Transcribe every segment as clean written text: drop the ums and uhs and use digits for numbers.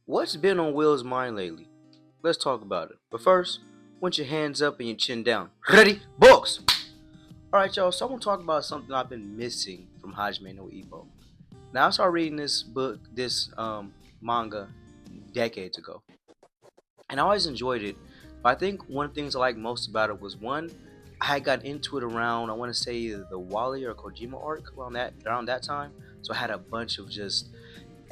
What's been on Will's mind lately? Let's talk about it. But first, want your hands up and your chin down. Ready? Books! Alright, y'all, so I'm gonna talk about something I've been missing from Hajime no Ippo. Now, I started reading this manga decades ago, and I always enjoyed it. But I think one of the things I liked most about it was one, I got into it around, I want to say, the Wally or Kojima arc around that time. So I had a bunch of just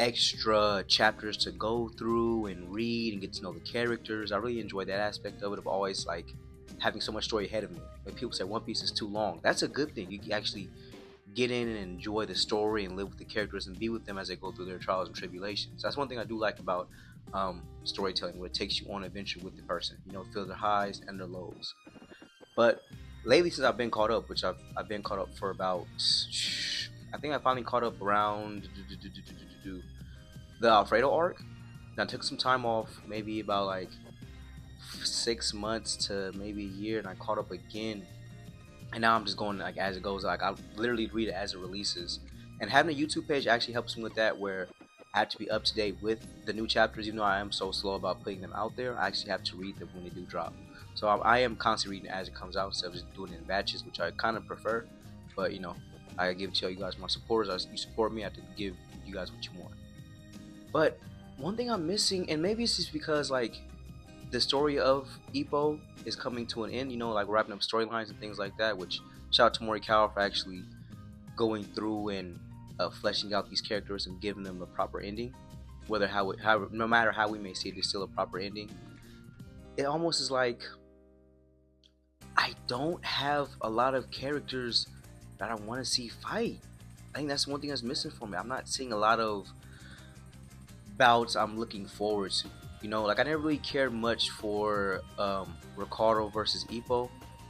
extra chapters to go through and read and get to know the characters. I really enjoyed that aspect of it, of always like having so much story ahead of me. Like people say One Piece is too long. That's a good thing. You can actually get in and enjoy the story and live with the characters and be with them as they go through their trials and tribulations. That's one thing I do like about storytelling, where it takes you on an adventure with the person. You know, feel their highs and their lows. But lately, since I've been caught up, which I've been caught up for about, I think I finally caught up around the Alfredo arc. And I took some time off, maybe about like 6 months to maybe a year, and I caught up again. And now I'm just going like as it goes. Like I literally read it as it releases. And having a YouTube page actually helps me with that, where I have to be up to date with the new chapters. Even though I am so slow about putting them out there, I actually have to read them when they do drop. So I am constantly reading it as it comes out instead of just doing it in batches, which I kind of prefer. But you know, I give it to you guys, my supporters. You support me, I have to give you guys what you want. But one thing I'm missing, and maybe it's just because like the story of Ippo is coming to an end, you know, like wrapping up storylines and things like that, which shout out to Morikawa for actually going through and fleshing out these characters and giving them a proper ending. Whether no matter how we may see it, it's still a proper ending. It almost is like I don't have a lot of characters that I want to see fight. I think that's one thing that's missing for me. I'm not seeing a lot of bouts I'm looking forward to. You know, like I never really cared much for Ricardo versus Ippo.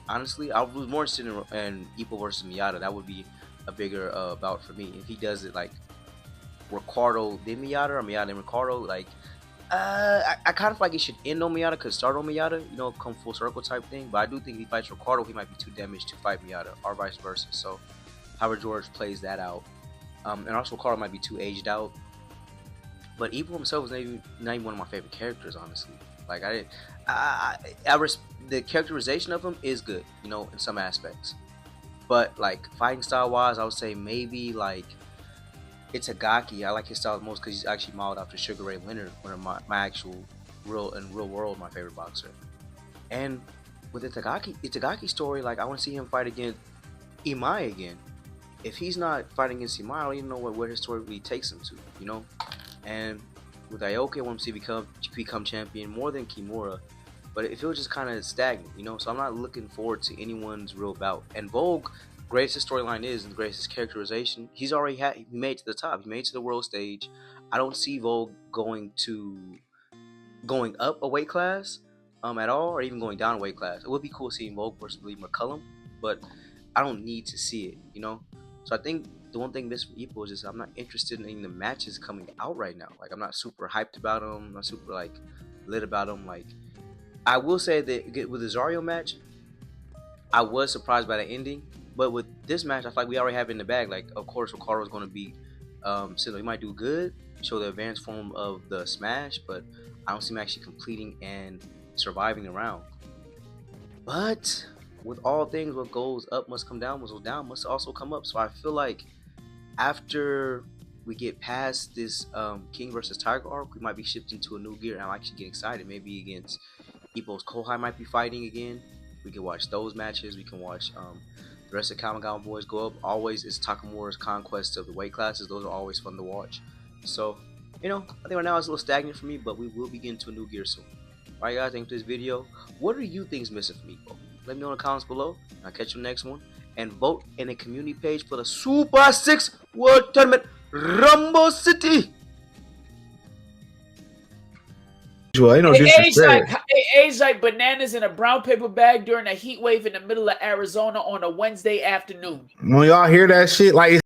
Honestly, I was more interested in Ippo versus Miyata. That would be a bigger bout for me. If he does it like Ricardo then Miyata, or Miyata and Ricardo, like I kind of feel like it should end on Miyata, could start on Miyata, you know, come full circle type thing. But I do think if he fights Ricardo, he might be too damaged to fight Miyata, or vice versa. So, however George plays that out, and also Ricardo might be too aged out. But Ippo himself was not even one of my favorite characters, honestly. Like the characterization of him is good, you know, in some aspects. But like fighting style wise, I would say maybe like Itagaki. I like his style the most because he's actually modeled after Sugar Ray Leonard, one of my actual real world my favorite boxer. And with Itagaki's story, like I want to see him fight against Imai again. If he's not fighting against Imai, I don't even know where his story really takes him to, you know. And with Ioki, I want to see become champion more than Kimura, but it feels just kind of stagnant, you know. So I'm not looking forward to anyone's real bout. And Vogue, greatest his storyline is and the greatest his characterization, he made it to the top. He made it to the world stage. I don't see Vogue going up a weight class at all, or even going down a weight class. It would be cool seeing Vogue versus William McCullum, but I don't need to see it, you know. So I think the one thing missing from Ippo is just I'm not interested in the matches coming out right now. Like I'm not super hyped about them. I'm not super like lit about them. Like I will say that with the Zario match, I was surprised by the ending. But with this match, I feel like we already have it in the bag. Like of course Ricardo's going to be, so he might do good, show the advanced form of the smash, but I don't see him actually completing and surviving the round. But with all things, what goes up must come down. What goes down must also come up. So I feel like after we get past this King versus Tiger arc, we might be shifting to a new gear, and I'm actually getting excited. Maybe against Ippo's Kohai might be fighting again. We can watch those matches. We can watch the rest of the Kamigawa boys go up. Always it's Takamura's conquest of the weight classes. Those are always fun to watch. So, you know, I think right now it's a little stagnant for me, but we will be getting to a new gear soon. Alright guys, thanks for this video. What are you think's missing from Ippo? Let me know in the comments below. I'll catch you next one. And vote in the community page for the Super 6 World Tournament Rumble City. It's like bananas in a brown paper bag during a heat wave in the middle of Arizona on a Wednesday afternoon. When y'all hear that shit, like